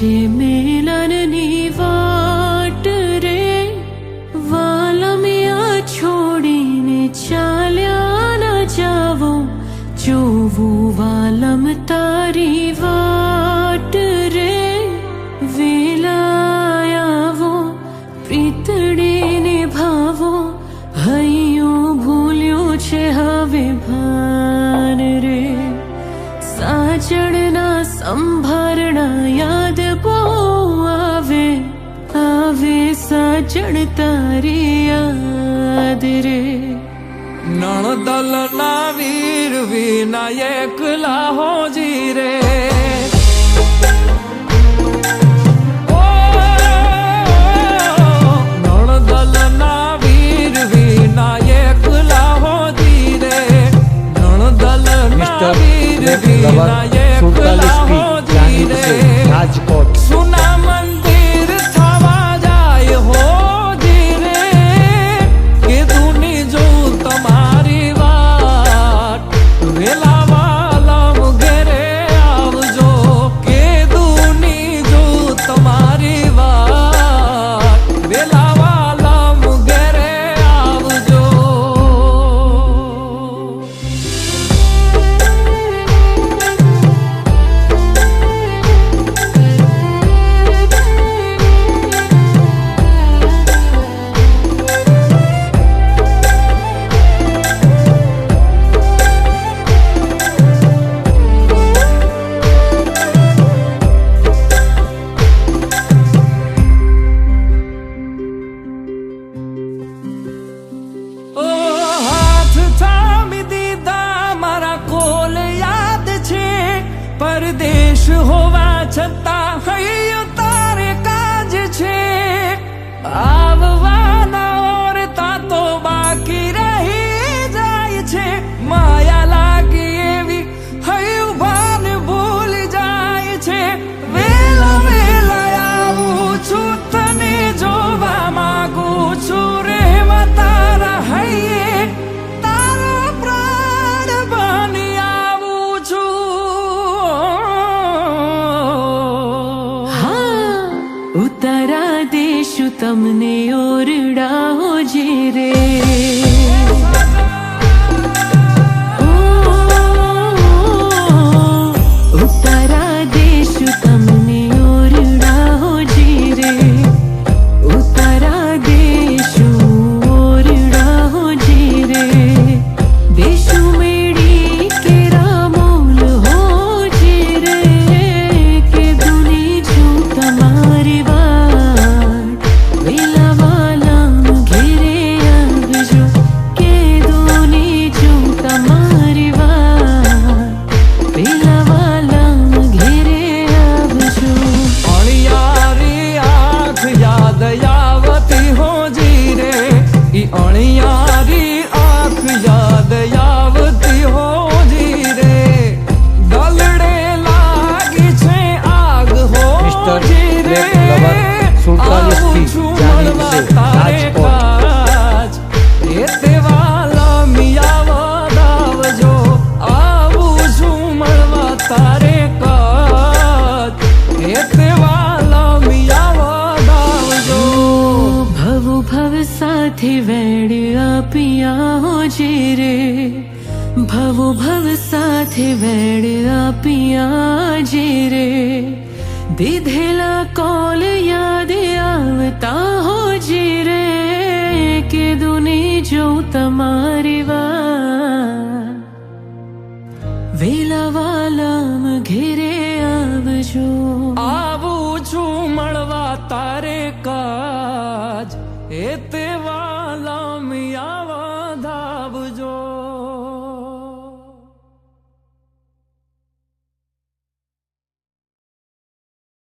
છે મિલનની વાટ રે, વાલમિયા છોડીને ચાલ્યા ન જાવો, જોવું વાલમ તારી વાટ રે. વેલાયાવો પ્રીતડીને ભાવો, હૈયું ભૂલ્યું છે હવે ભાન રે. સાજણના સંભારણા યાદ બહુ આવે, આવે સાજણ તારી યાદ રે. નણદલ ના વીર વિનાયક લાહોજી રે. નણદલ ના વીર વિનાયક લાહોજી રે. નણદલ ના વીર વિનાયક લાહોજી રે. રાજકોટ સુના મંદિર થવા જાય હોજી રે. કીધુની જો તમારી વાત, વેલા વાલમ ઘેરે આવજો. કીધુની જો તમારી વાત, વેલા વાલમ ઘેરે આવજો. ઓ હાથ થામી દીધા મારા કોલ યાદ છે. પરદેશ હોવા છતાં હૈયું તારે કાજ છે. આવવાના ઓરતા તો બાકી રહી જાય છે. માયા લાગી એવી હૈયું ભાન ભૂલી જાય છે. વેલા વેલા આવું છું, તને જોવા માંગુ છું રે. તારા હૈયે તારા પ્રાણ બની આવું છું. હા, ઉતારા દેશું તમને ઓરડા હોજે રે. ઉતારા દેશું તમને ઓરડા હોજે રે. ઉતારા દેશું ઓરડા હોજે રે. દેશું મેળી કેરા મોલ હોજે રે. કે દુની છું તમારી વાત, વેલા વાલમ ઘેરે આવજો. કે દુની છું તમારી વાત, વેલા વાલમ ઘેરે આવજો. અણિયારી આંખ યાદ આવતી હોજી રે. ઈ અણિયારી આંખ યાદ આવતી હોજી રે. દલડે લાગી છે આગ હોજી રે. આવું છું મળવા તારે કાજ, એ તેવા લમિયા વદાવજો. આવું છું મળવા તારે કાજ, એ તેવા લમિયા વદાવજો. ભવ ભવ સાથે વેડ આપિયા હોજે રે. ભવ ભવ સાથે વેડ આપિયા જે રે. દીધેલા કોલ યાદ આવતા હોજે રે. કે દુની જો તમારી વાત, વેલા વાલમ ઘેરે આવજો. આવું છું મળવા તારે કાજ, એ તે